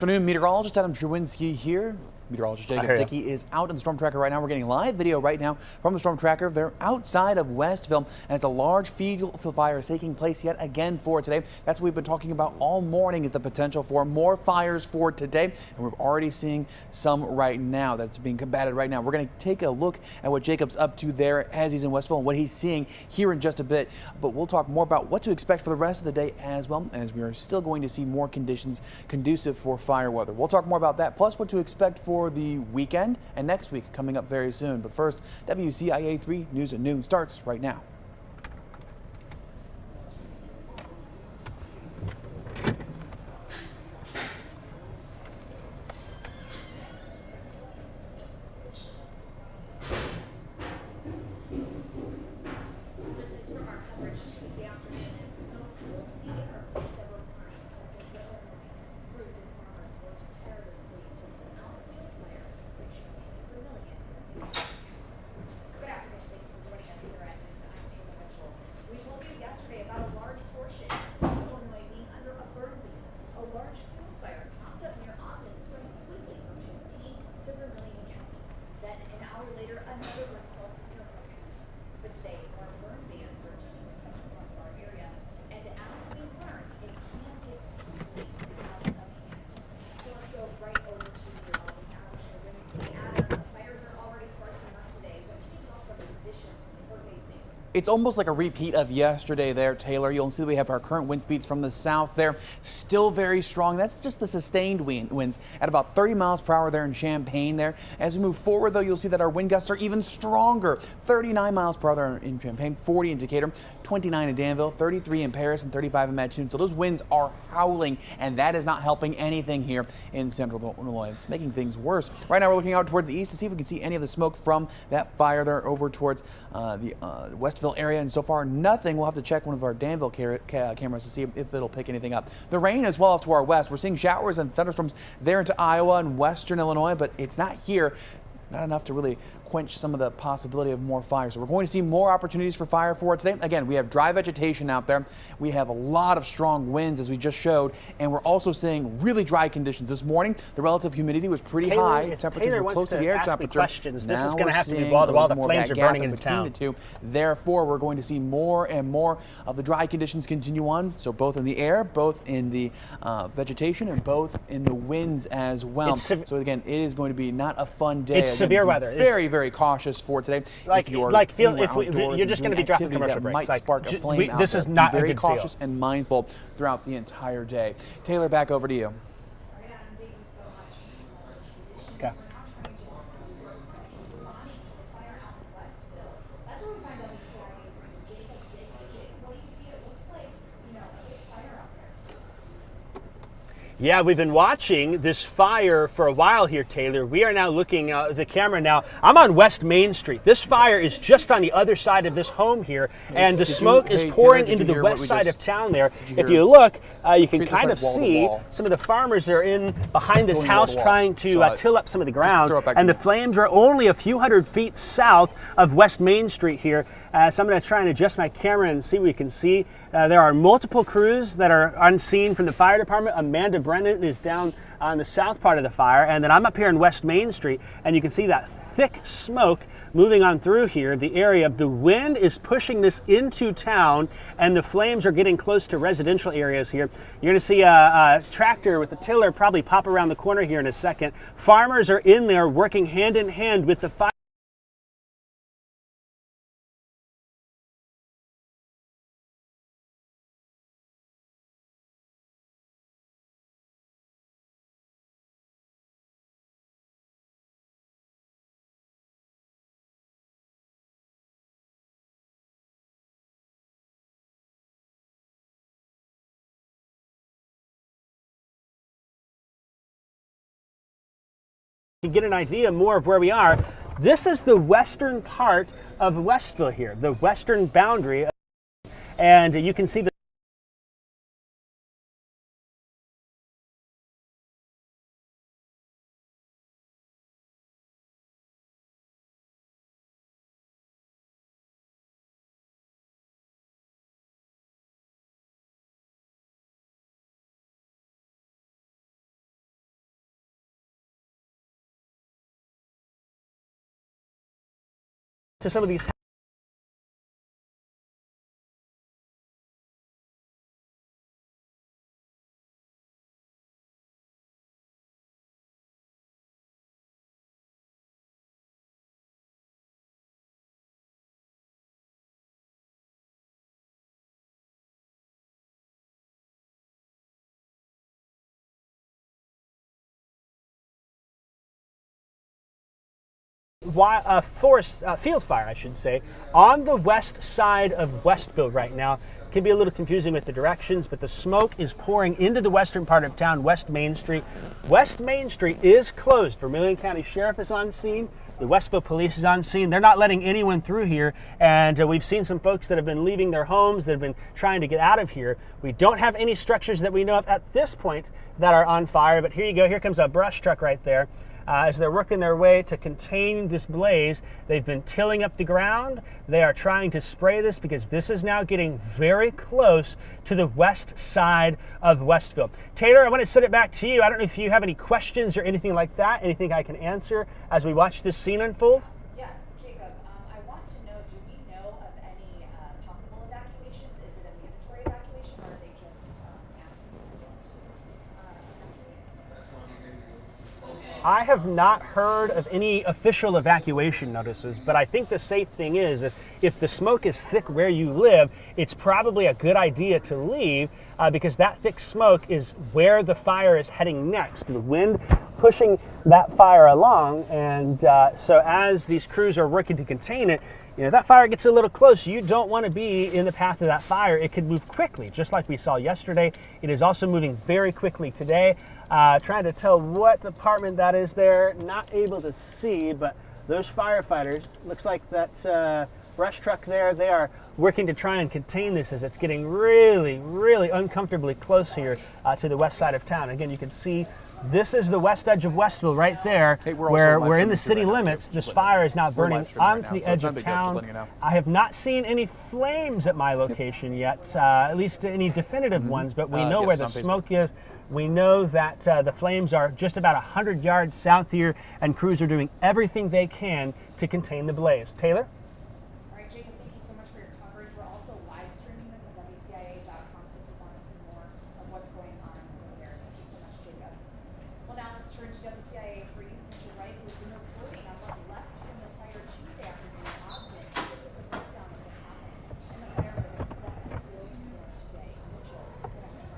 Afternoon, meteorologist Adam Drewinski here. Meteorologist Jacob Dickey is out in the storm tracker right now. We're getting live video right now from the storm tracker. They're outside of Westville, and it's a large field fire taking place yet again for today. That's what we've been talking about all morning, is the potential for more fires for today, and we're already seeing some right now that's being combated right now. We're going to take a look at what Jacob's up to there as he's in Westville and what he's seeing here in just a bit. But we'll talk more about what to expect for the rest of the day as well, as we are still going to see more conditions conducive for fire weather. We'll talk more about that, plus what to expect for the weekend and next week coming up very soon. But first, WCIA 3 News at Noon starts right now. It's almost like a repeat of yesterday there, Taylor. You'll see we have our current wind speeds from the south there, still very strong. That's just the sustained winds at about 30 miles per hour there in Champaign there. As we move forward, though, you'll see that our wind gusts are even stronger. 39 miles per hour there in Champaign, 40 in Decatur, 29 in Danville, 33 in Paris, and 35 in Mattoon. So those winds are howling, and that is not helping anything here in central Illinois. It's making things worse. Right now, we're looking out towards the east to see if we can see any of the smoke from that fire there over towards the Westville area, and so far nothing. We'll have to check one of our Danville cameras to see if it'll pick anything up. The rain is well off to our west. We're seeing showers and thunderstorms there into Iowa and western Illinois, but it's not here. Not enough to really quench some of the possibility of more fire. So we're going to see more opportunities for fire for today. Again, we have dry vegetation out there. We have a lot of strong winds, as we just showed, and we're also seeing really dry conditions this morning. The relative humidity was pretty high. Temperatures were close to the air temperature. Now we're seeing a little more of that gap in between the two. Therefore, we're going to see more and more of the dry conditions continue on. So both in the air, both in the vegetation, and both in the winds as well. So again, it is going to be not a fun day. Severe weather. Very, very cautious for today. If you're just going to be dropping commercial breaks. Might spark a flame out there. This is not be very a good cautious feel. and mindful throughout the entire day. Taylor, back over to you. Okay. Yeah, we've been watching this fire for a while here, Taylor. We are now looking at the camera now. I'm on West Main Street. This fire is just on the other side of this home here, and the smoke is pouring into the west side of town there. If you look, you can kind of see some of the farmers that are in behind this house trying to till up some of the ground, and the flames are only a few hundred feet south of West Main Street here. So I'm going to try and adjust my camera and see what we can see. There are multiple crews that are unseen from the fire department. Amanda Brennan is down on the south part of the fire, and then I'm up here in West Main Street, and you can see that thick smoke moving on through here, the area. The wind is pushing this into town, and the flames are getting close to residential areas here. You're going to see a tractor with a tiller probably pop around the corner here in a second. Farmers are in there working hand in hand with the fire. To get an idea more of where we are, this is the western part of Westville here, the western boundary, and you can see the to some of these field fire, I should say, on the west side of Westville right now. Can be a little confusing with the directions, but the smoke is pouring into the western part of town, West Main Street. West Main Street is closed. Vermilion County Sheriff is on scene. The Westville Police is on scene. They're not letting anyone through here, and we've seen some folks that have been leaving their homes, that have been trying to get out of here. We don't have any structures that we know of at this point that are on fire, but here you go. Here comes a brush truck right there. As they're working their way to contain this blaze, they've been tilling up the ground. They are trying to spray this because this is now getting very close to the west side of Westville. Taylor, I want to send it back to you. I don't know if you have any questions or anything like that, anything I can answer as we watch this scene unfold. Yes, Jacob, I want to know, do we know of any possible evacuations? Is it a mandatory evacuation, or are they just asking people to evacuate? I have not heard of any official evacuation notices, but I think the safe thing is if the smoke is thick where you live, it's probably a good idea to leave because that thick smoke is where the fire is heading next. The wind pushing that fire along, and so as these crews are working to contain it, you know, that fire gets a little close. You don't want to be in the path of that fire. It can move quickly, just like we saw yesterday. It is also moving very quickly today. Trying to tell what department that is there. Not able to see, but those firefighters, looks like that brush truck there, they are working to try and contain this as it's getting really, really uncomfortably close here to the west side of town. Again, you can see this is the west edge of Westville right there, Hey, where we're in the city right now, limits. too. This Just fire is now we're burning live streaming onto right now, the so edge it's not of big deal, just town. letting you know. I have not seen any flames at my location yet, at least any definitive ones, but we know yes, where the on Facebook. smoke is. We know that the flames are just about 100 yards south here, and crews are doing everything they can to contain the blaze. Taylor? All right, Jacob, thank you so much for your coverage. We're also live streaming this on WCIA.com, so if you want to see more of what's going on over there. Thank you so much, Jacob. Well, now let's turn to WCIA Freeze, which you're right, was in reporting on what left from the fire Tuesday afternoon in Ogden. This is a breakdown of what happened, and the fire that's still going today. Mitchell, go ahead.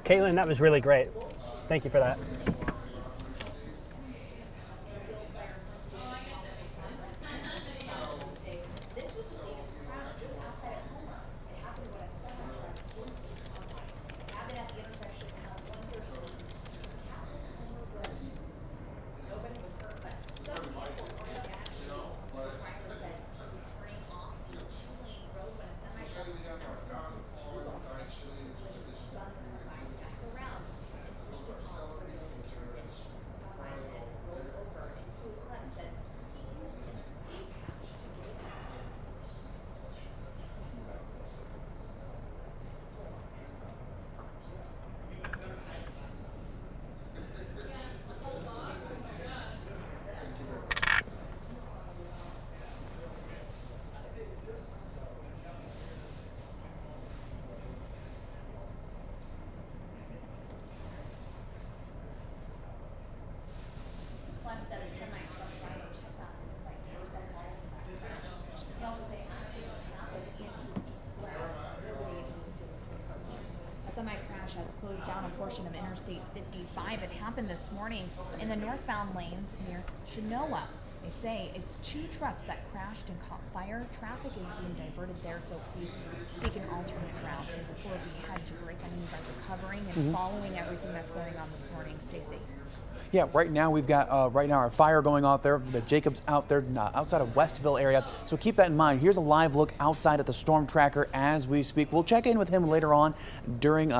Caitlin, that was really great. Thank you for that. portion of Interstate 55. It happened this morning in the northbound lanes near Chenoa. They say it's 2 trucks that crashed and caught fire. Traffic is being diverted there, so please seek an alternate route. And before we head to break, I know you guys are covering and following everything that's going on this morning. Stay safe. Yeah, right now we've got our fire going out there. The Jacobs out there outside of Westville area. So keep that in mind. Here's a live look outside at the storm tracker as we speak. We'll check in with him later on during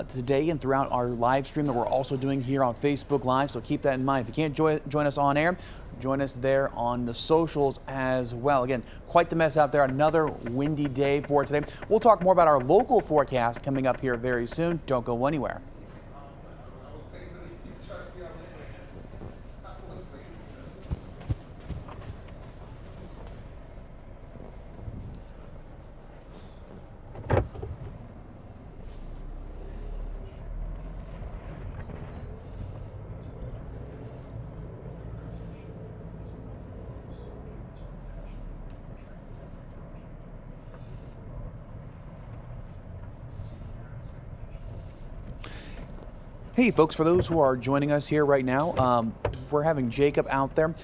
today and throughout our live stream that we're also doing here on Facebook Live. So keep that in mind. If you can't join us on air, join us there on the socials as well. Again, quite the mess out there. Another windy day for today. We'll talk more about our local forecast coming up here very soon. Don't go anywhere. Hey folks, for those who are joining us here right now, we're having Jacob out there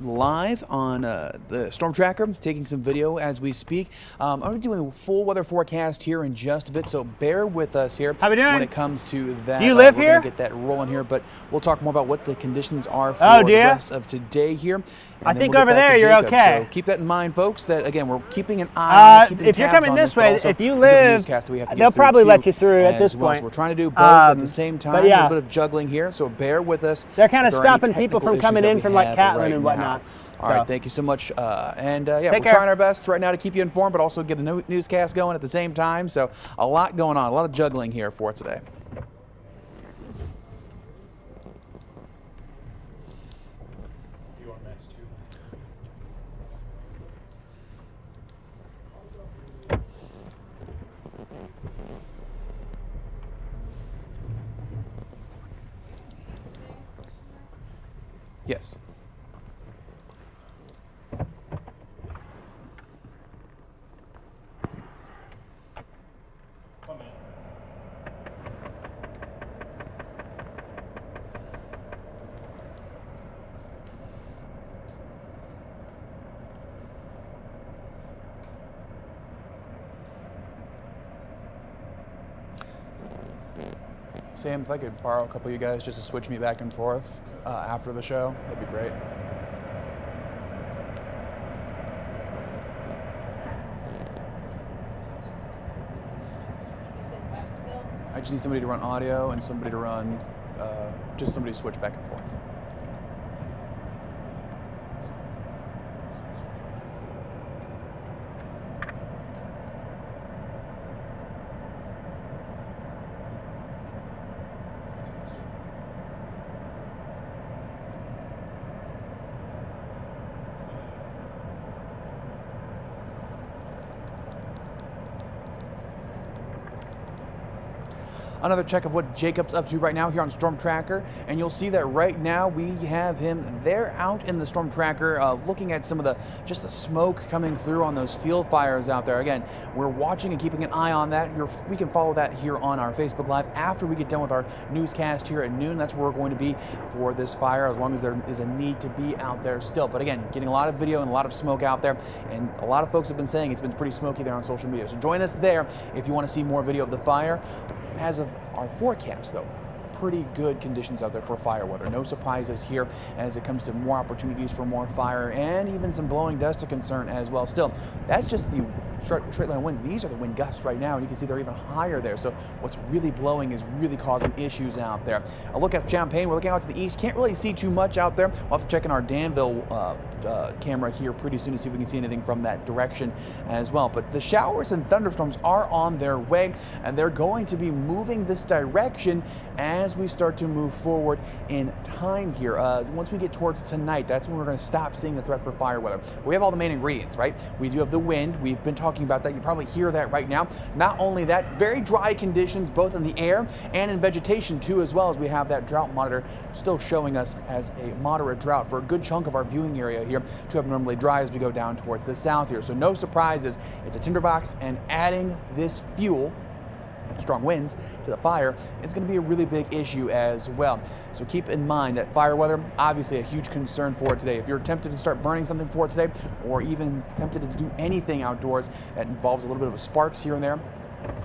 live on the storm tracker, taking some video as we speak. I'm going to be doing a full weather forecast here in just a bit, so bear with us here How we doing? when it comes to that. Do you live we're here? going to get that rolling here, but we'll talk more about what the conditions are for the rest of today here. I think over there you're okay. So keep that in mind, folks, that again, we're keeping an eye on this, if you're coming this way, if you live, they'll probably let you through at this point. So we're trying to do both at the same time. But yeah. A little bit of juggling here, so bear with us. They're kind of stopping people from coming in from like Catlin and whatnot. All right, thank you so much. Yeah, we're trying our best right now to keep you informed, but also get a newscast going at the same time. So a lot going on, a lot of juggling here for today. Yes. Sam, if I could borrow a couple of you guys just to switch me back and forth after the show, that'd be great. It's in Westville. I just need somebody to run audio and somebody to run, just somebody to switch back and forth. Another check of what Jacob's up to right now here on Storm Tracker, and you'll see that right now we have him there out in the Storm Tracker looking at some of the smoke coming through on those field fires out there. Again, we're watching and keeping an eye on that. We can follow that here on our Facebook Live after we get done with our newscast here at noon. That's where we're going to be for this fire, as long as there is a need to be out there still. But again, getting a lot of video and a lot of smoke out there, and a lot of folks have been saying it's been pretty smoky there on social media. So join us there if you want to see more video of the fire. As of our forecast, though, pretty good conditions out there for fire weather. No surprises here as it comes to more opportunities for more fire and even some blowing dust to concern as well. Still, that's just the straight line winds. These are the wind gusts right now, and you can see they're even higher there. So what's really blowing is really causing issues out there. A look at Champaign. We're looking out to the east. Can't really see too much out there. We'll have to check in our Danville camera here pretty soon to see if we can see anything from that direction as well. But the showers and thunderstorms are on their way, and they're going to be moving this direction as we start to move forward in time here. Once we get towards tonight, that's when we're going to stop seeing the threat for fire weather. We have all the main ingredients, right? We do have the wind. We've been talking about that. You probably hear that right now. Not only that, very dry conditions both in the air and in vegetation too, as well as we have that drought monitor still showing us as a moderate drought for a good chunk of our viewing area here to abnormally dry as we go down towards the south here. So no surprises. It's a tinderbox, and adding this fuel strong winds to the fire, it's going to be a really big issue as well. So keep in mind that fire weather, obviously a huge concern for it today. If you're tempted to start burning something for it today, or even tempted to do anything outdoors that involves a little bit of sparks here and there,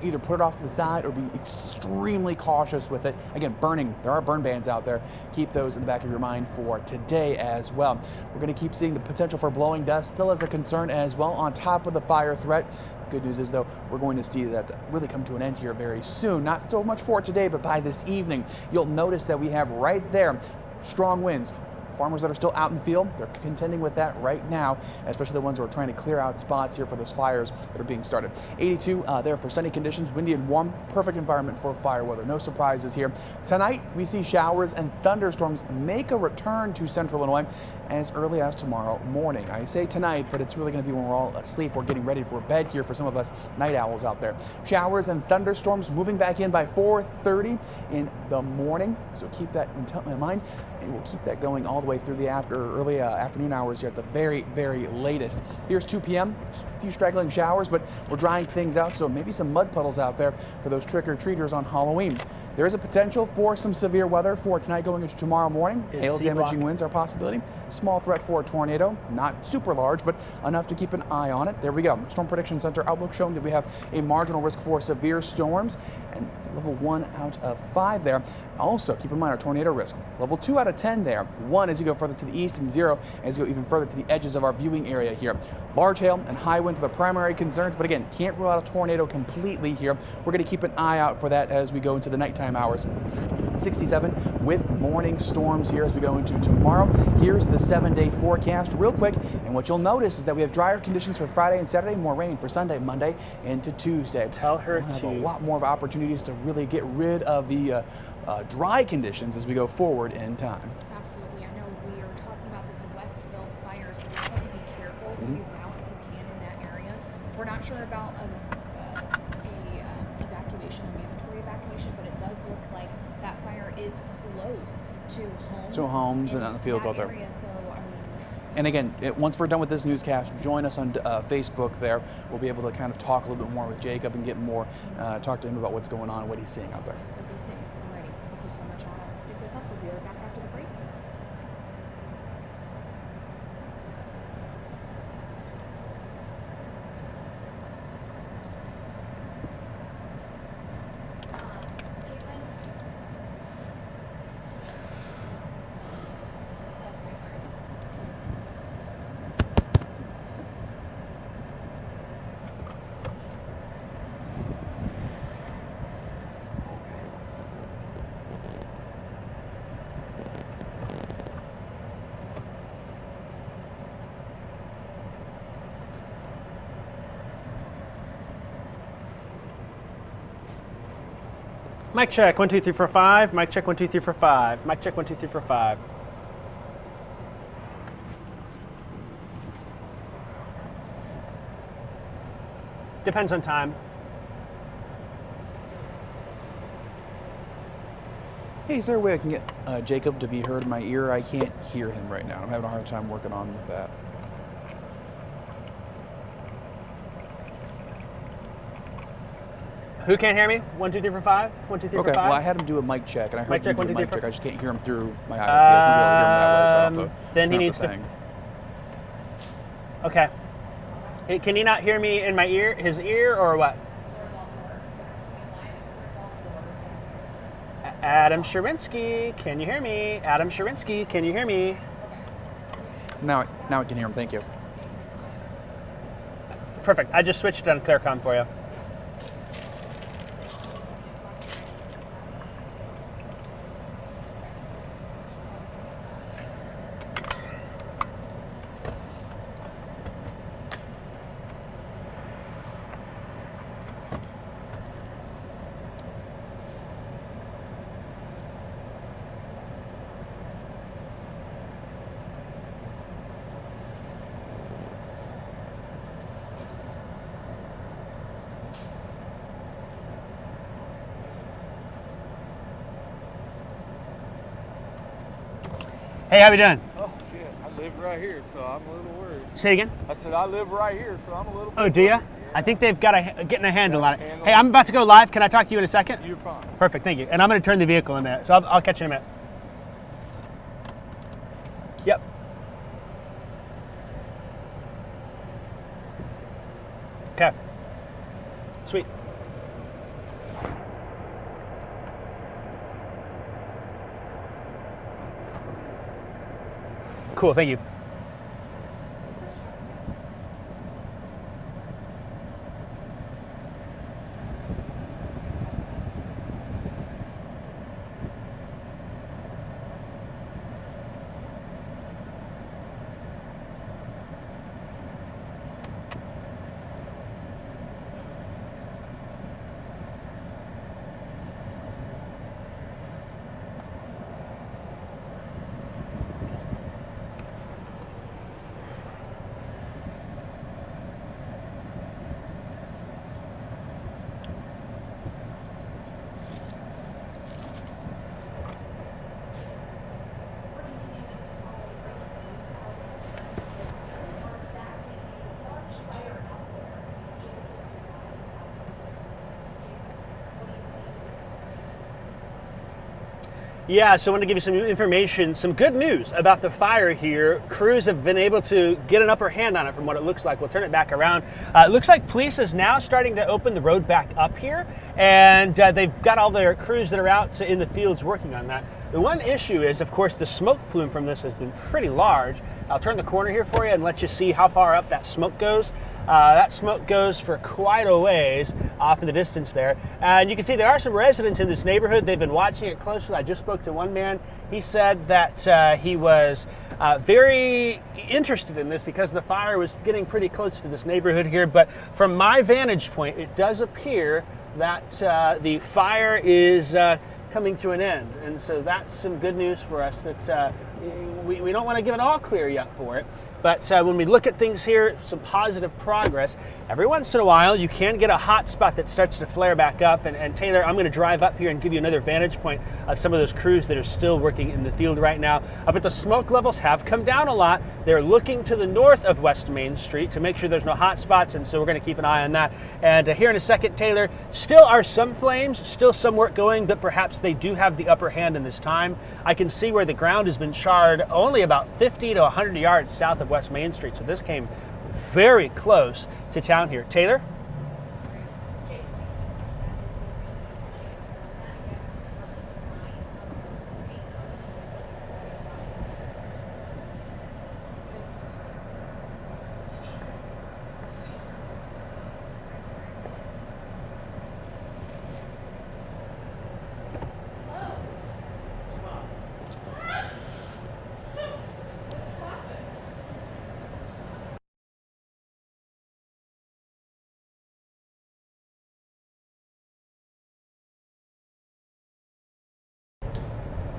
either put it off to the side or be extremely cautious with it. Again, burning, there are burn bans out there. Keep those in the back of your mind for today as well. We're going to keep seeing the potential for blowing dust still as a concern as well on top of the fire threat. Good news is, though, we're going to see that really come to an end here very soon. Not so much for today, but by this evening, you'll notice that we have right there strong winds. Farmers that are still out in the field, they're contending with that right now, especially the ones who are trying to clear out spots here for those fires that are being started. 82 there for sunny conditions, windy and warm, perfect environment for fire weather. No surprises here. Tonight, we see showers and thunderstorms make a return to central Illinois as early as tomorrow morning. I say tonight, but it's really going to be when we're all asleep or getting ready for bed here for some of us night owls out there. Showers and thunderstorms moving back in by 4:30 in the morning, so keep that in mind, and we'll keep that going all the way through the early afternoon hours here at the very, very latest. Here's 2 p.m., a few straggling showers, but we're drying things out, so maybe some mud puddles out there for those trick-or-treaters on Halloween. There is a potential for some severe weather for tonight going into tomorrow morning. Hail damaging winds are a possibility. Small threat for a tornado, not super large, but enough to keep an eye on it. There we go. Storm Prediction Center outlook showing that we have a marginal risk for severe storms, and level 1 out of 5 there. Also, keep in mind our tornado risk. Level 2 out of 10 there. 1 as you go further to the east, and 0 as you go even further to the edges of our viewing area here. Large hail and high wind are the primary concerns, but again, can't rule out a tornado completely here. We're going to keep an eye out for that as we go into the nighttime hours. 67 with morning storms here as we go into tomorrow. Here's the 7-day forecast real quick, and what you'll notice is that we have drier conditions for Friday and Saturday, more rain for Sunday, Monday, into Tuesday. Tell her we'll have to a lot more of opportunities to really get rid of the dry conditions as we go forward in time. Absolutely. I know we are talking about this Westville fire, so definitely be careful when you route if you can in that area. We're not sure about a evacuation, a mandatory evacuation, but it does look like that fire is close to homes. So homes and on the fields out there. Area, so, I mean, and again, once we're done with this newscast, join us on Facebook there. We'll be able to kind of talk a little bit more with Jacob and get more, talk to him about what's going on and what he's seeing out there. So be safe. Alrighty. Thank you so much, Adam. Stick with us. We'll be right back after the break. Mic check, 1, 2, 3, 4, 5. Mic check, 1, 2, 3, 4, 5. Mic check, 1, 2, 3, 4, 5. Depends on time. Hey, is there a way I can get Jacob to be heard in my ear? I can't hear him right now. I'm having a hard time working on that. Who can't hear me? 1, 2, 3, 4, 5. 1, 2, 3, 4, 5. Okay, well, I had him do a mic check, and I heard Mic check, him do 1, a 2, 3, mic 4. check. I just can't hear him through my iPad. I won't be able to hear him that way, so I have to Then he turn up needs the to. thing. Okay. Hey, can he not hear me in my ear, his ear, or what? Adam Sharinsky, can you hear me? Adam Sharinsky, can you hear me? Now I can hear him. Thank you. Perfect. I just switched on ClearCom for you. Hey, how we doing? Oh shit, I live right here, so I'm a little worried. Say again. I said I live right here, so I'm a little Oh, do ya? worried. I think they've got getting a handle on it. Hey, I'm about to go live. Can I talk to you in a second? You're fine. Perfect, thank you. And I'm going to turn the vehicle in a minute, so I'll catch you in a minute. Yep. Okay. Sweet. Cool, thank you. We're continuing to follow breaking news out of the press. There's word that a large fire out there in What do you see? Yeah, so I want to give you some information, some good news about the fire here. Crews have been able to get an upper hand on it from what it looks like. We'll turn it back around. It looks like police is now starting to open the road back up here, and they've got all their crews that are out in the fields working on that. The one issue is, of course, the smoke plume from this has been pretty large. I'll turn the corner here for you and let you see how far up that smoke goes. That smoke goes for quite a ways off in the distance there. And you can see there are some residents in this neighborhood. They've been watching it closely. I just spoke to one man. He said that he was very interested in this because the fire was getting pretty close to this neighborhood here. But from my vantage point, it does appear that the fire is coming to an end. And so that's some good news for us that we don't want to give an all clear yet for it. But when we look at things here, some positive progress. Every once in a while, you can get a hot spot that starts to flare back up. And Taylor, I'm going to drive up here and give you another vantage point of some of those crews that are still working in the field right now. But the smoke levels have come down a lot. They're looking to the north of West Main Street to make sure there's no hot spots, and so we're going to keep an eye on that. And here in a second, Taylor, still are some flames, still some work going, but perhaps they do have the upper hand in this time. I can see where the ground has been charred only about 50 to 100 yards south of West Main Street, so this came very close to town here. Taylor?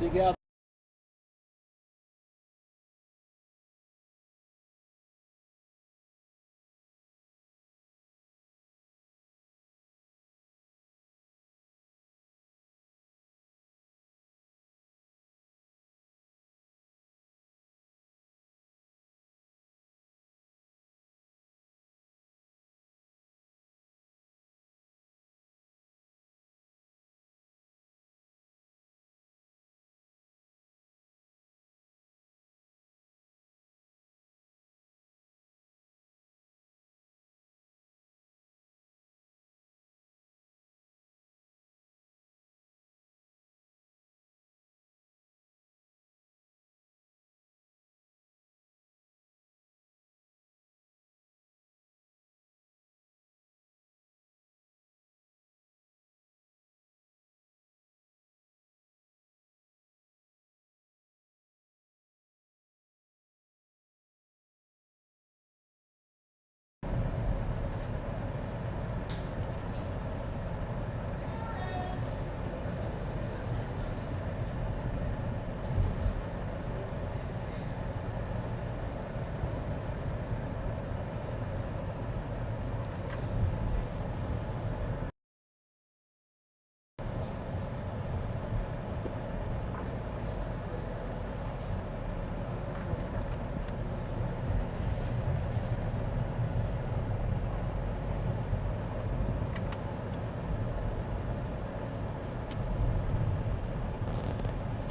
Dig out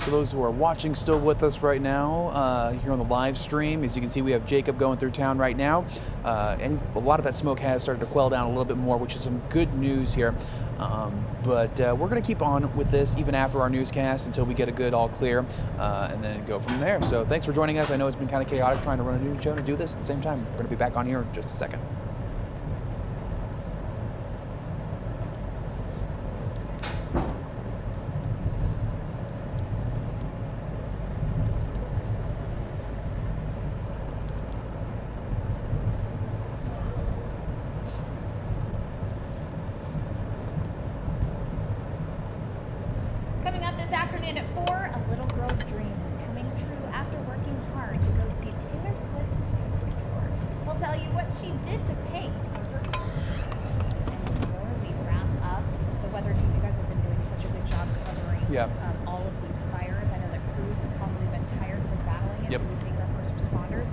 for those who are watching still with us right now here on the live stream. As you can see, we have Jacob going through town right now, and a lot of that smoke has started to quell down a little bit more, which is some good news here. But we're going to keep on with this even after our newscast until we get a good all clear, and then go from there. So thanks for joining us. I know it's been kind of chaotic trying to run a news show and do this at the same time. We're going to be back on here in just a second. Coming up this afternoon at 4, a little girl's dream is coming true after working hard to go see Taylor Swift's store. We'll tell you what she did to pay for her entertainment. And before we wrap up, the weather team, you guys have been doing such a good job covering all of these fires. I know that crews have probably been tired from battling it, so we thank our first responders.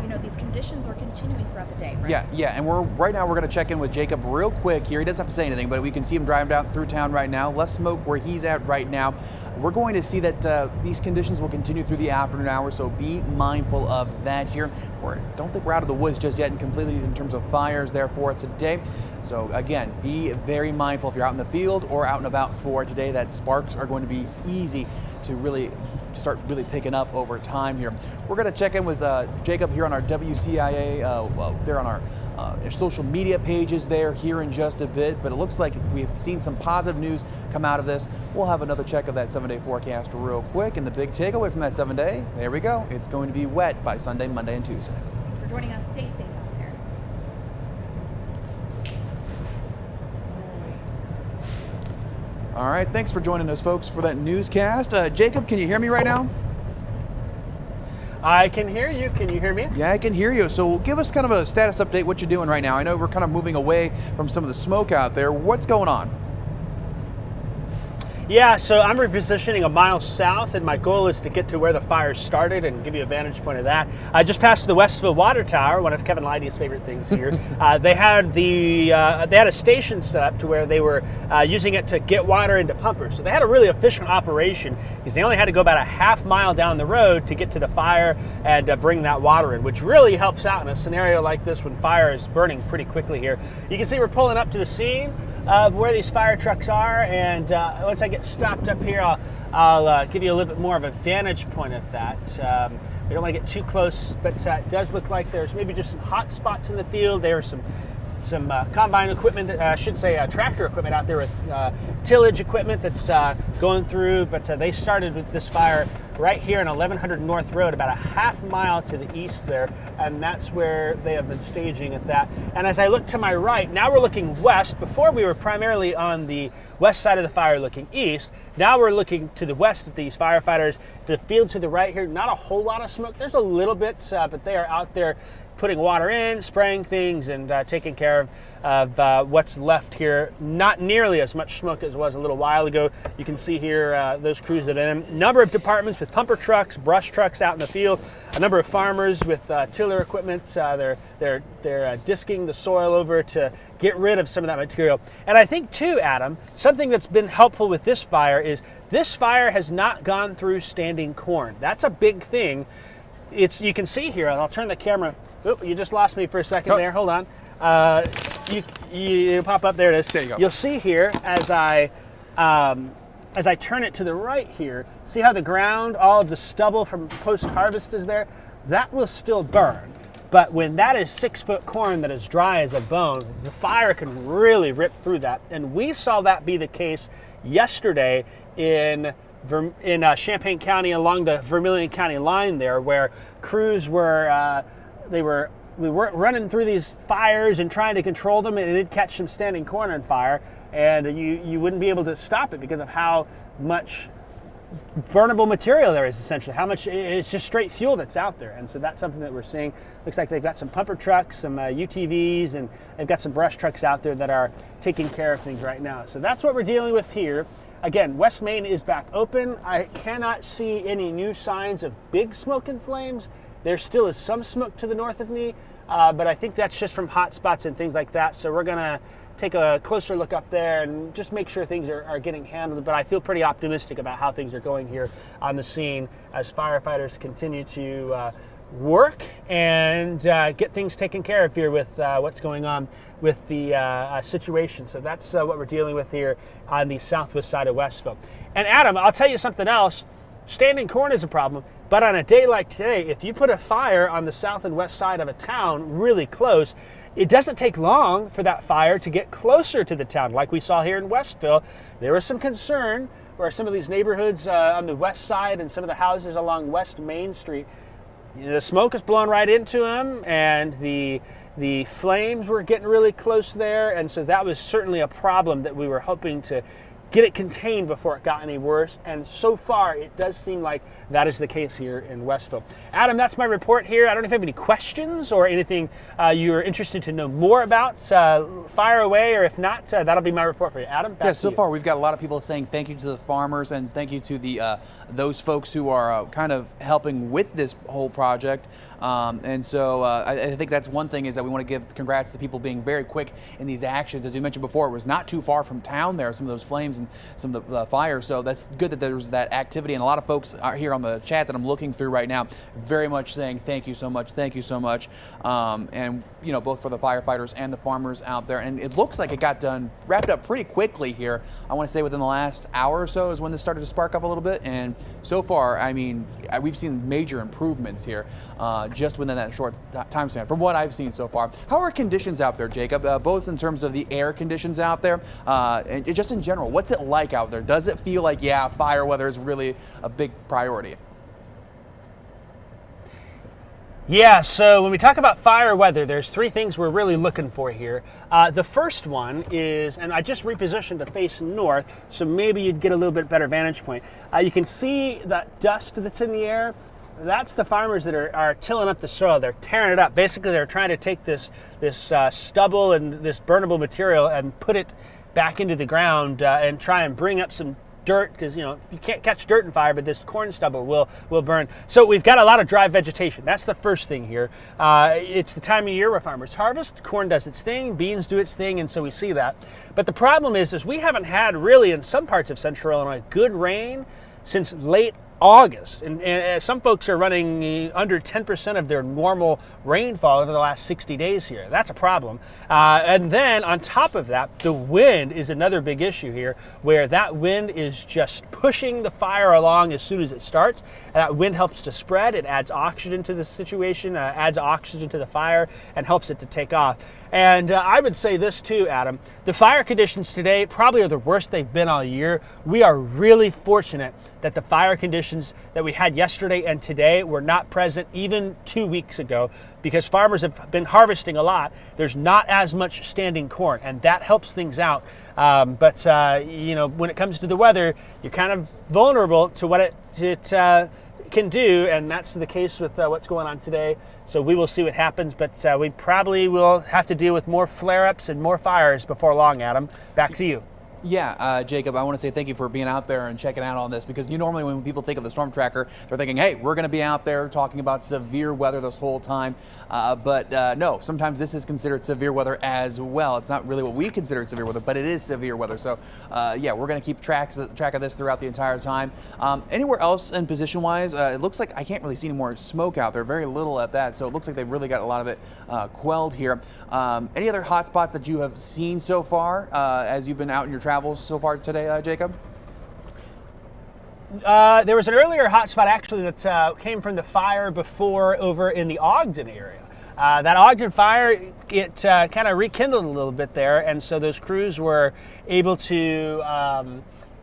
You know, these conditions are continuing throughout the day, right? Yeah, and right now we're going to check in with Jacob real quick here. He doesn't have to say anything, but we can see him driving down through town right now. Less smoke where he's at right now. We're going to see that these conditions will continue through the afternoon hours, so be mindful of that here. Don't think we're out of the woods just yet and completely in terms of fires there for today. So again, be very mindful if you're out in the field or out and about for today, that sparks are going to be easy to really start picking up over time here. We're going to check in with Jacob here on our WCIA, there on our social media pages there here in just a bit, but it looks like we've seen some positive news come out of this. We'll have another check of that 7-day forecast real quick, and the big takeaway from that 7-day, there we go, it's going to be wet by Sunday, Monday, and Tuesday. Thanks for joining us. Stay safe out there. All right, thanks for joining us, folks, for that newscast. Jacob, can you hear me right now? I can hear you. Can you hear me? Yeah, I can hear you. So give us kind of a status update, what you're doing right now. I know we're kind of moving away from some of the smoke out there. What's going on? Yeah, so I'm repositioning a mile south, and my goal is to get to where the fire started and give you a vantage point of that. I just passed the Westville Water Tower, one of Kevin Leidy's favorite things here. They had a station set up to where they were using it to get water into pumpers. So they had a really efficient operation because they only had to go about a half mile down the road to get to the fire and bring that water in, which really helps out in a scenario like this when fire is burning pretty quickly here. You can see we're pulling up to the scene of where these fire trucks are, and once I get stopped up here, I'll give you a little bit more of a vantage point of that. We don't want to get too close, but it does look like there's maybe just some hot spots in the field. There are some combine equipment, I should say tractor equipment out there with tillage equipment that's going through, but they started with this fire right here on 1100 North Road, about a half mile to the east there, and that's where they have been staging at that. And as I look to my right, now we're looking west. Before we were primarily on the west side of the fire looking east. Now we're looking to the west at these firefighters. The field to the right here, not a whole lot of smoke. There's a little bit, but they are out there putting water in, spraying things, and taking care of what's left here. Not nearly as much smoke as was a little while ago. You can see here those crews that are in. A number of departments with pumper trucks, brush trucks out in the field. A number of farmers with tiller equipment. They're disking the soil over to get rid of some of that material. And I think too, Adam, something that's been helpful with this fire is this fire has not gone through standing corn. That's a big thing. You can see here, and I'll turn the camera. Oop, you just lost me for a second there. Hold on. You pop up. There it is. There you go. You'll see here as I turn it to the right here. See how the ground, all of the stubble from post-harvest is there? That will still burn. But when that is 6-foot corn that is dry as a bone, the fire can really rip through that. And we saw that be the case yesterday in Champaign County along the Vermilion County line there, where crews were we were running through these fires and trying to control them, and it'd catch some standing corn on fire, and you wouldn't be able to stop it because of how much burnable material there is, essentially. How much it's just straight fuel that's out there. And so that's something that we're seeing. Looks like they've got some pumper trucks, some UTVs, and they've got some brush trucks out there that are taking care of things right now. So that's what we're dealing with here. Again, West Main is back open. I cannot see any new signs of big smoke and flames. There still is some smoke to the north of me, but I think that's just from hot spots and things like that. So we're gonna take a closer look up there and just make sure things are getting handled. But I feel pretty optimistic about how things are going here on the scene as firefighters continue to work and get things taken care of here with what's going on with the situation. So that's what we're dealing with here on the southwest side of Westville. And Adam, I'll tell you something else. Standing corn is a problem, but on a day like today, if you put a fire on the south and west side of a town really close, it doesn't take long for that fire to get closer to the town. Like we saw here in Westville, there was some concern where some of these neighborhoods on the west side and some of the houses along West Main Street, the smoke is blowing right into them, and the flames were getting really close there, and so that was certainly a problem that we were hoping to get it contained before it got any worse, and so far it does seem like that is the case here in Westville. Adam, that's my report here. I don't know if you have any questions or anything you're interested to know more about. Fire away, or if not, that'll be my report for you. Adam, back Yeah, to so you. far we've got a lot of people saying thank you to the farmers and thank you to the those folks who are kind of helping with this whole project. And so I think that's one thing, is that we want to give congrats to people being very quick in these actions. As you mentioned before, it was not too far from town there, some of those flames and some of the fires. So that's good that there was that activity. And a lot of folks are here on the chat that I'm looking through right now, very much saying thank you so much, thank you so much. And you know, both for the firefighters and the farmers out there. And it looks like it got wrapped up pretty quickly here. I want to say within the last hour or so is when this started to spark up a little bit. And so far, I mean, we've seen major improvements here just within that short time span from what I've seen so far. How are conditions out there, Jacob, both in terms of the air conditions out there and just in general? What's it like out there? Does it feel like, yeah, fire weather is really a big priority? Yeah, so when we talk about fire weather, there's three things we're really looking for here. The first one is, and I just repositioned to face north, so maybe you'd get a little bit better vantage point. You can see that dust that's in the air. That's the farmers that are tilling up the soil. They're tearing it up. Basically, they're trying to take this stubble and this burnable material and put it back into the ground and try and bring up some dirt, because you know, you can't catch dirt in fire, but this corn stubble will burn. So we've got a lot of dry vegetation. That's the first thing here. It's the time of year where farmers harvest. Corn does its thing, beans do its thing, and so we see that. But the problem is we haven't had really, in some parts of central Illinois, good rain since late August, and some folks are running under 10% of their normal rainfall over the last 60 days here. That's a problem. And then on top of that, the wind is another big issue here, where that wind is just pushing the fire along as soon as it starts. And that wind helps to spread. It adds oxygen to the situation, adds oxygen to the fire, and helps it to take off. And I would say this too, Adam. The fire conditions today probably are the worst they've been all year. We are really fortunate that the fire conditions that we had yesterday and today were not present even 2 weeks ago, because farmers have been harvesting a lot. There's not as much standing corn, and that helps things out. But you know, when it comes to the weather, you're kind of vulnerable to what it can do, and that's the case with what's going on today. So we will see what happens, but we probably will have to deal with more flare-ups and more fires before long. Adam, back to you. Yeah, Jacob, I want to say thank you for being out there and checking out on this, because normally when people think of the storm tracker, they're thinking, hey, we're going to be out there talking about severe weather this whole time. But no, sometimes this is considered severe weather as well. It's not really what we consider severe weather, but it is severe weather. So yeah, we're going to keep track of this throughout the entire time. Anywhere else in position-wise, it looks like I can't really see any more smoke out there, very little at that. So it looks like they've really got a lot of it quelled here. Any other hot spots that you have seen so far as you've been out in your travels so far today, Jacob? There was an earlier hotspot actually that came from the fire before over in the Ogden area. That Ogden fire, it kind of rekindled a little bit there, and so those crews were able to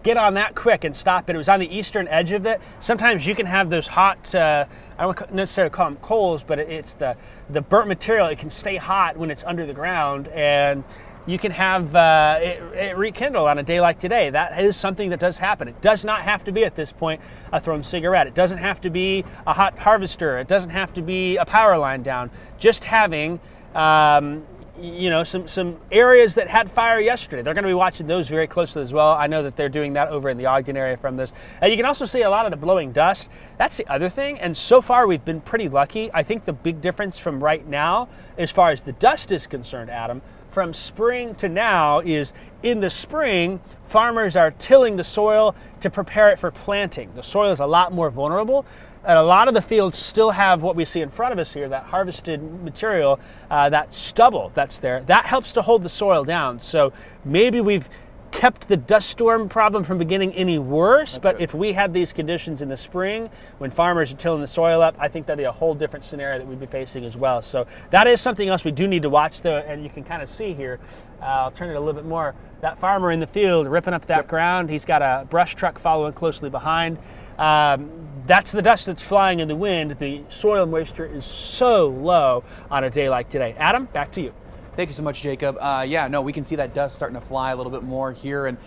get on that quick and stop it. It was on the eastern edge of it. Sometimes you can have those hot, I don't necessarily call them coals, but it's the burnt material. It can stay hot when it's under the ground, and you can have it rekindle on a day like today. That is something that does happen. It does not have to be at this point a thrown cigarette. It doesn't have to be a hot harvester. It doesn't have to be a power line down. Just having you know, some areas that had fire yesterday. They're going to be watching those very closely as well. I know that they're doing that over in the Ogden area from this. You can also see a lot of the blowing dust. That's the other thing, and so far we've been pretty lucky. I think the big difference from right now, as far as the dust is concerned, Adam, from spring to now is in the spring, farmers are tilling the soil to prepare it for planting. The soil is a lot more vulnerable. And a lot of the fields still have what we see in front of us here, that harvested material, that stubble that's there. That helps to hold the soil down. So maybe we've kept the dust storm problem from beginning any worse, but good. if we had these conditions in the spring when farmers are tilling the soil up, I think that'd be a whole different scenario that we'd be facing as well. So that is something else we do need to watch, though, and you can kind of see here. I'll turn it a little bit more. That farmer in the field ripping up that ground, he's got a brush truck following closely behind. That's the dust that's flying in the wind. The soil moisture is so low on a day like today. Adam, back to you. Thank you so much, Jacob. Yeah, no, we can see that dust starting to fly a little bit more here, and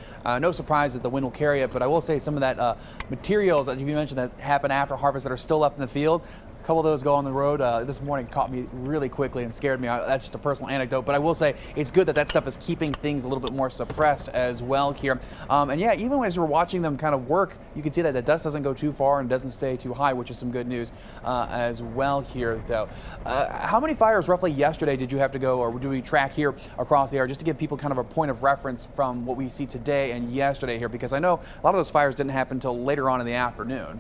no surprise that the wind will carry it, but I will say some of that materials that you mentioned that happen after harvest that are still left in the field, a couple of those go on the road. This morning caught me really quickly and scared me. That's just a personal anecdote, but I will say it's good that that stuff is keeping things a little bit more suppressed as well here. And yeah, even as we're watching them kind of work, you can see that the dust doesn't go too far and doesn't stay too high, which is some good news as well here, though. How many fires roughly yesterday did you have to go, or do we track here across the area, just to give people kind of a point of reference from what we see today and yesterday here? Because I know a lot of those fires didn't happen until later on in the afternoon.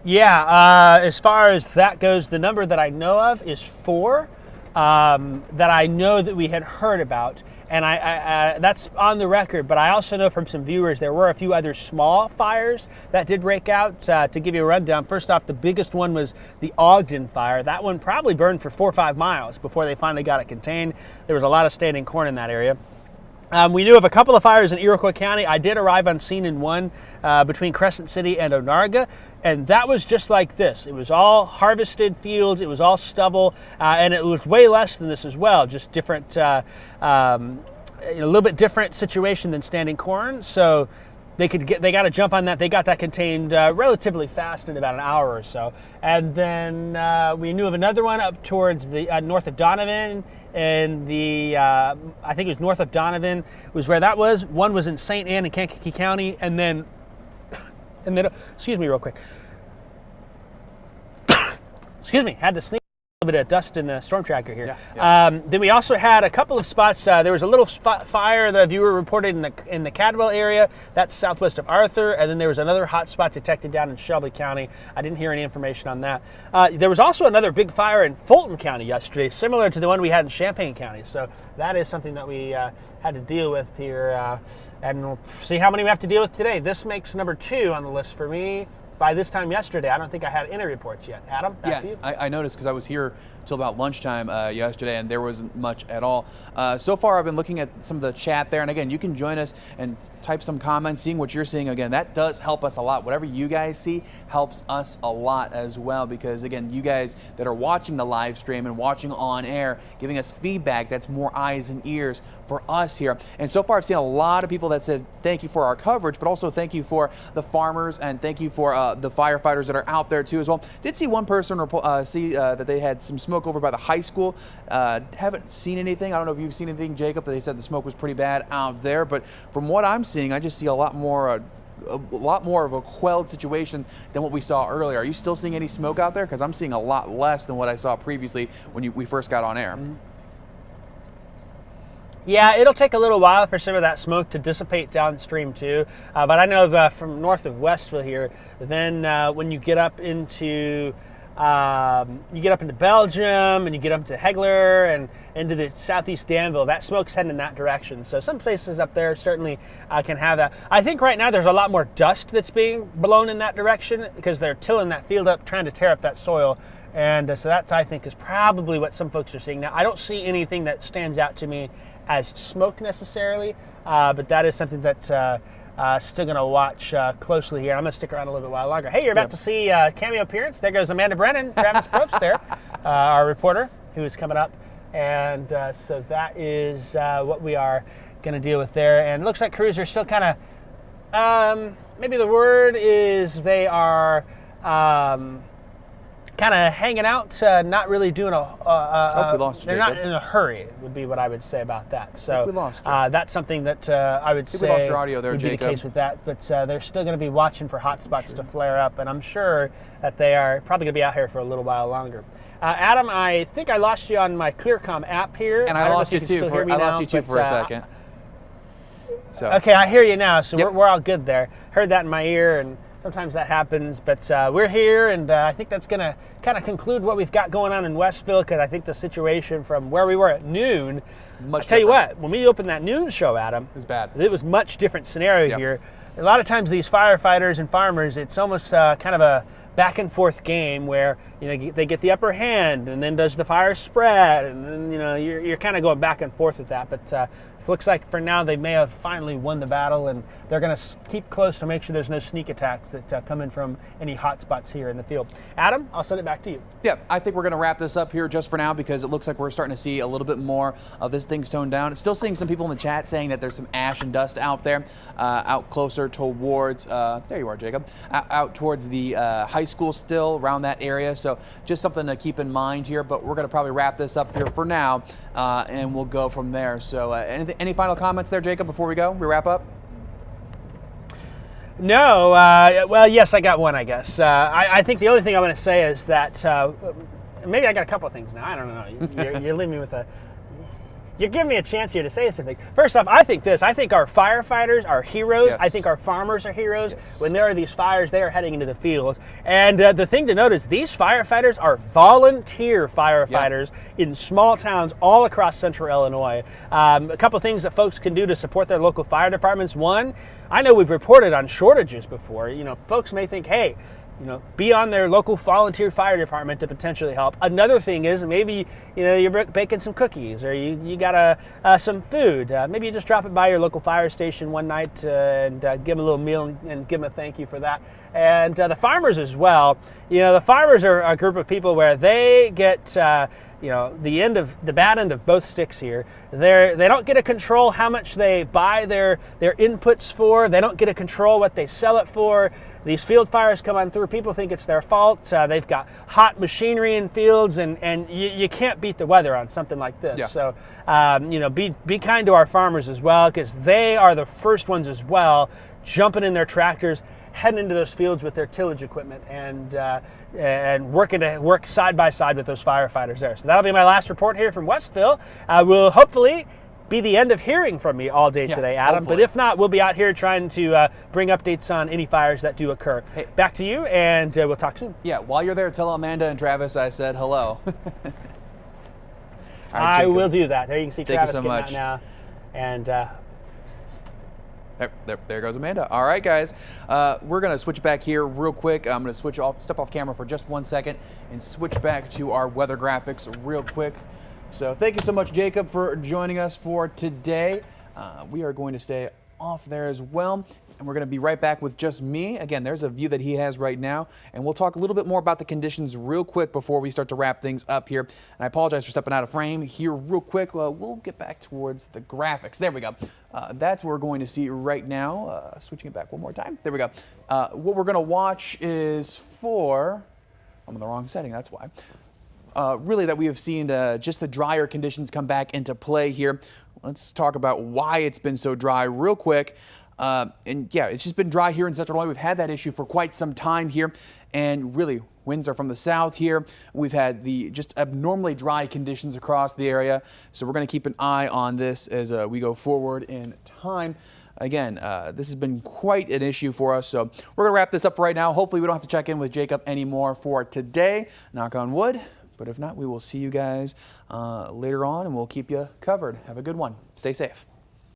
Yeah, as far as that goes, the number that I know of is 4 that I know that we had heard about, and I that's on the record, but I also know from some viewers there were a few other small fires that did break out. To give you a rundown, first off, the biggest one was the Ogden fire. That one probably burned for 4 or 5 miles before they finally got it contained. There was a lot of standing corn in that area. We knew of a couple of fires in Iroquois County. I did arrive on scene in one between Crescent City and Onarga, and that was just like this. It was all harvested fields, it was all stubble, and it was way less than this as well, just different, a little bit different situation than standing corn. So they got to jump on that. They got that contained relatively fast in about an hour or so. And then we knew of another one up towards the north of Donovan, and the I think it was north of Donovan was where that was. One was in St. Anne in Kankakee County, and then excuse me real quick. Excuse me, had to sneeze. A bit of dust in the storm tracker here. Then we also had a couple of spots. There was a little fire that a viewer reported in the Cadwell area. That's southwest of Arthur. And then there was another hot spot detected down in Shelby County. I didn't hear any information on that. There was also another big fire in Fulton County yesterday, similar to the one we had in Champaign County. So that is something that we had to deal with here. And we'll see how many we have to deal with today. This makes number 2 on the list for me. By this time yesterday, I don't think I had any reports yet. Adam, back to you. I noticed because I was here till about lunchtime yesterday, and there wasn't much at all. So far, I've been looking at some of the chat there, and again, you can join us and type some comments, seeing what you're seeing. Again, that does help us a lot. Whatever you guys see helps us a lot as well, because again, you guys that are watching the live stream and watching on air, giving us feedback, that's more eyes and ears for us here. And so far, I've seen a lot of people that said thank you for our coverage, but also thank you for the farmers, and thank you for the firefighters that are out there too as well. Did see one person see that they had some smoke over by the high school. Haven't seen anything. I don't know if you've seen anything, Jacob, but they said the smoke was pretty bad out there. But from what I'm seeing, I just see a lot more of a quelled situation than what we saw earlier. Are you still seeing any smoke out there? Because I'm seeing a lot less than what I saw previously when we first got on air. Yeah, it'll take a little while for some of that smoke to dissipate downstream too. But I know from north of Westville here, then when you get up into Belgium and you get up to Hegler and into the southeast Danville, that smoke's heading in that direction. So some places up there certainly can have that. I think right now there's a lot more dust that's being blown in that direction because they're tilling that field up, trying to tear up that soil. And so that, I think, is probably what some folks are seeing. Now, I don't see anything that stands out to me as smoke necessarily, but that is something that still going to watch closely here. I'm going to stick around a little bit while longer. Hey, you're about to see a cameo appearance. There goes Amanda Brennan, Travis Probst there, our reporter who is coming up. And so that is what we are going to deal with there. And it looks like crews are still kind of, maybe the word is they are kind of hanging out, not really doing we lost you, they're Jacob. not in a hurry, would be what I would say about that. So we lost you. that's something that I would say we lost your audio there, would be the Jacob. case with that. But they're still going to be watching for hot spots to flare up, and I'm sure that they are probably going to be out here for a little while longer. Adam, I think I lost you on my ClearCom app here. And I lost you too for a second. So okay, I hear you now. So Yep. we're all good there. Heard that in my ear, and sometimes that happens. But we're here, and I think that's going to kind of conclude what we've got going on in Westville, because I think the situation from where we were at noon. much I'll tell you different. what, when we opened that noon show, Adam, It was bad. it was much different scenario Yep. here. A lot of times these firefighters and farmers, it's almost kind of a back and forth game where they get the upper hand, and then does the fire spread, and then you're kind of going back and forth with that. But it looks like for now they may have finally won the battle, and they're going to keep close to make sure there's no sneak attacks that come in from any hot spots here in the field. Adam, I'll send it back to you. Yeah, I think we're going to wrap this up here just for now, because it looks like we're starting to see a little bit more of this thing toned down. Still seeing some people in the chat saying that there's some ash and dust out there, out closer towards, there you are, Jacob, out towards the high school still, around that area. So just something to keep in mind here, but we're going to probably wrap this up here for now, and we'll go from there. So any final comments there, Jacob, before we go? We wrap up? No, well, yes, I got one, I guess. I think the only thing I'm going to say is that maybe I got a couple of things now. I don't know. You're leaving me with a... You're giving me a chance here to say something. First off, I think our firefighters are heroes. Yes. I think our farmers are heroes. Yes. When there are these fires, they are heading into the fields. And the thing to note is these firefighters are volunteer firefighters in small towns all across central Illinois. A couple things that folks can do to support their local fire departments. One, I know we've reported on shortages before. Folks may think, hey, be on their local volunteer fire department to potentially help. Another thing is maybe you're baking some cookies, or you got some food. Maybe you just drop it by your local fire station one night and give them a little meal and give them a thank you for that. And the farmers as well. The farmers are a group of people where they get the bad end of both sticks here. They don't get to control how much they buy their inputs for. They don't get to control what they sell it for. These field fires come on through. People think it's their fault. They've got hot machinery in fields, and you can't beat the weather on something like this. Yeah. So, be kind to our farmers as well, because they are the first ones as well, jumping in their tractors, heading into those fields with their tillage equipment, and work side by side with those firefighters there. So that'll be my last report here from Westville. Will hopefully be the end of hearing from me all day today, Adam. Hopefully. But if not, we'll be out here trying to bring updates on any fires that do occur. Hey. Back to you, and we'll talk soon. Yeah, while you're there, tell Amanda and Travis I said hello. All right, I Jacob. will do that. There you can see Thank you Travis so getting much. out now. And There goes Amanda. All right, guys. We're going to switch back here real quick. I'm going to step off camera for just 1 second and switch back to our weather graphics real quick. So thank you so much, Jacob, for joining us for today. We are going to stay off there as well, and we're going to be right back with just me. Again, there's a view that he has right now, and we'll talk a little bit more about the conditions real quick before we start to wrap things up here. And I apologize for stepping out of frame here real quick. We'll get back towards the graphics. There we go. That's what we're going to see right now. Switching it back one more time. There we go. What we're going to watch is I'm in the wrong setting, that's why. Really that we have seen just the drier conditions come back into play here. Let's talk about why it's been so dry real quick. And yeah, it's just been dry here in Central Illinois. We've had that issue for quite some time here, and really winds are from the south here. We've had the just abnormally dry conditions across the area, so we're going to keep an eye on this as we go forward in time. Again, this has been quite an issue for us, so we're going to wrap this up right now. Hopefully we don't have to check in with Jacob anymore for today, knock on wood. But if not, we will see you guys later on, and we'll keep you covered. Have a good one. Stay safe.